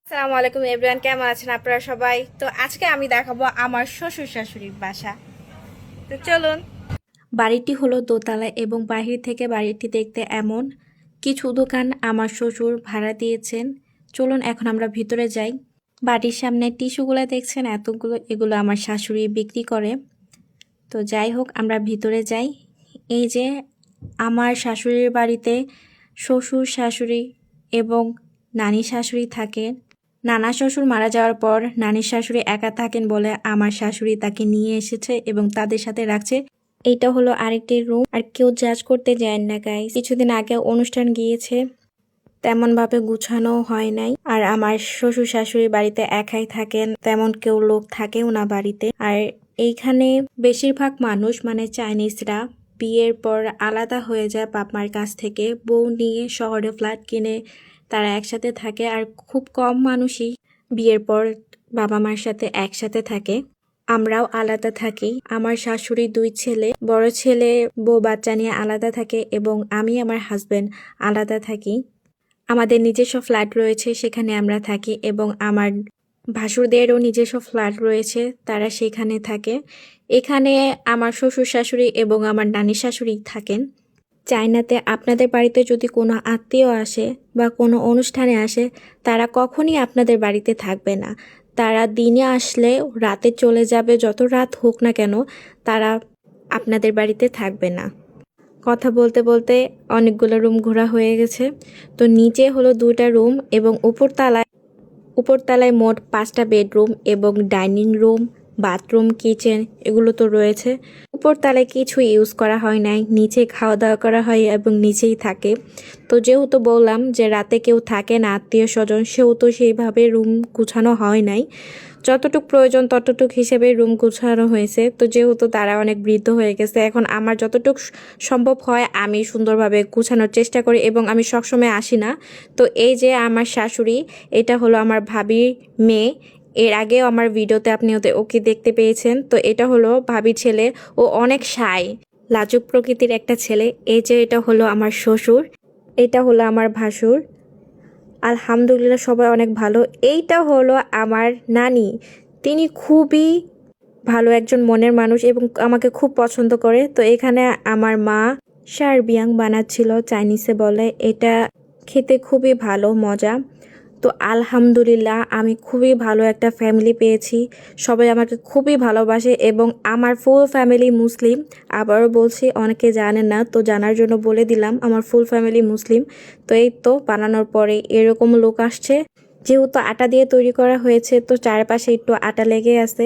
আসসালামু আলাইকুম এভরিওয়ান, কেমন আছেন আপনারা সবাই? তো আজকে আমি দেখাবো আমার শ্বশুর শাশুড়ির বাসা। তো চলুন। বাড়িটি হলো দোতলা এবং বাহির থেকে বাড়িটি দেখতে এমন। কিছু দোকান আমার শ্বশুর ভাড়া দিয়েছেন। চলুন এখন আমরা ভিতরে যাই। বাড়ির সামনে টিস্যুগুলো দেখছেন এতগুলো, এগুলো আমার শাশুড়ি বিক্রি করে। তো যাই হোক, আমরা ভিতরে যাই। এই যে আমার শাশুড়ির বাড়িতে শ্বশুর শাশুড়ি এবং নানি শাশুড়ি থাকেন। নানা শ্বশুর মারা যাওয়ার পর নানির শাশুড়ি একা থাকেন বলে আমার শাশুড়ি তাকে নিয়ে এসেছে এবং তাদের সাথে রাখছে। এইটা হলো আরেকটি রুম। আর কেউ জাজ করতে যায় না গাইস। কিছুদিন আগে অনুষ্ঠান গিয়েছে, তেমন ভাবে গুছানো হয় নাই। আর আমার শ্বশুর শাশুড়ি বাড়িতে একাই থাকেন, তেমন কেউ লোক থাকেও না বাড়িতে। আর এইখানে বেশিরভাগ মানুষ মানে চাইনিজরা বিয়ের পর আলাদা হয়ে যায় বাপ মার কাছ থেকে, বউ নিয়ে শহরে ফ্ল্যাট কিনে তারা একসাথে থাকে। আর খুব কম মানুষই বিয়ের পর বাবা মার সাথে একসাথে থাকে। আমরাও আলাদা থাকি। আমার শাশুড়ি 2 ছেলে, বড় ছেলে বউ বাচ্চা নিয়ে আলাদা থাকে এবং আমি আমার হাজবেন্ড আলাদা থাকি। আমাদের নিজস্ব ফ্ল্যাট রয়েছে, সেখানে আমরা থাকি এবং আমার ভাসুরদেরও নিজস্ব ফ্ল্যাট রয়েছে, তারা সেখানে থাকে। এখানে আমার শ্বশুর শাশুড়ি এবং আমার নানি শাশুড়ি থাকেন। চায়নাতে আপনাদের বাড়িতে যদি কোনো আত্মীয় আসে বা কোনো অনুষ্ঠানে আসে, তারা কখনই আপনাদের বাড়িতে থাকবে না। তারা দিনে আসলে রাতে চলে যাবে, যত রাত হোক না কেন তারা আপনাদের বাড়িতে থাকবে না। কথা বলতে বলতে অনেকগুলো রুম ঘোরা হয়ে গেছে। তো নিচে হলো 2টা রুম এবং উপরতলায় মোট 5টা বেডরুম এবং ডাইনিং রুম, বাথরুম, কিচেন এগুলো তো রয়েছে। উপরতলায় কিছু ইউজ করা হয় নাই, নিচে খাওয়া দাওয়া করা হয় এবং নিচেই থাকে। তো যেহেতু বললাম যে রাতে কেউ থাকে না আত্মীয় স্বজন, সেহেতু সেইভাবে রুম গুছানো হয় নাই। যতটুক প্রয়োজন ততটুক হিসেবে রুম গুছানো হয়েছে। তো যেহেতু তারা অনেক বৃদ্ধ হয়ে গেছে, এখন আমার যতটুক সম্ভব হয় আমি সুন্দরভাবে গুছানোর চেষ্টা করি এবং আমি সবসময় আসি না। তো এই যে আমার শাশুড়ি, এটা হলো আমার ভাবির মেয়ে। এর আগেও আমার ভিডিওতে আপনি ওকে দেখতে পেয়েছেন। তো এটা হলো ভাবির ছেলে। ও অনেক শাই, লাজুক প্রকৃতির একটা ছেলে। এই যে এটা হলো আমার শ্বশুর, এটা হলো আমার ভাসুর। আলহামদুলিল্লাহ সবাই অনেক ভালো। এইটা হলো আমার নানি, তিনি খুবই ভালো একজন মনের মানুষ এবং আমাকে খুব পছন্দ করে। তো এখানে আমার মা সার্বিয়াং বানাচ্ছিল, চাইনিজে বলে। এটা খেতে খুবই ভালো, মজা। তো আলহামদুলিল্লাহ আমি খুবই ভালো একটা ফ্যামিলি পেয়েছি। সবাই আমাকে খুবই ভালোবাসে এবং আমার ফুল ফ্যামিলি মুসলিম। আবারও বলছি, অনেকে জানে না, তো জানার জন্য বলে দিলাম, আমার ফুল ফ্যামিলি মুসলিম। তো এই তো বানানোর পরে এরকম লোক আসছে। যেহেতু আটা দিয়ে তৈরি করা হয়েছে, তো চারপাশে একটু আটা লেগে আছে।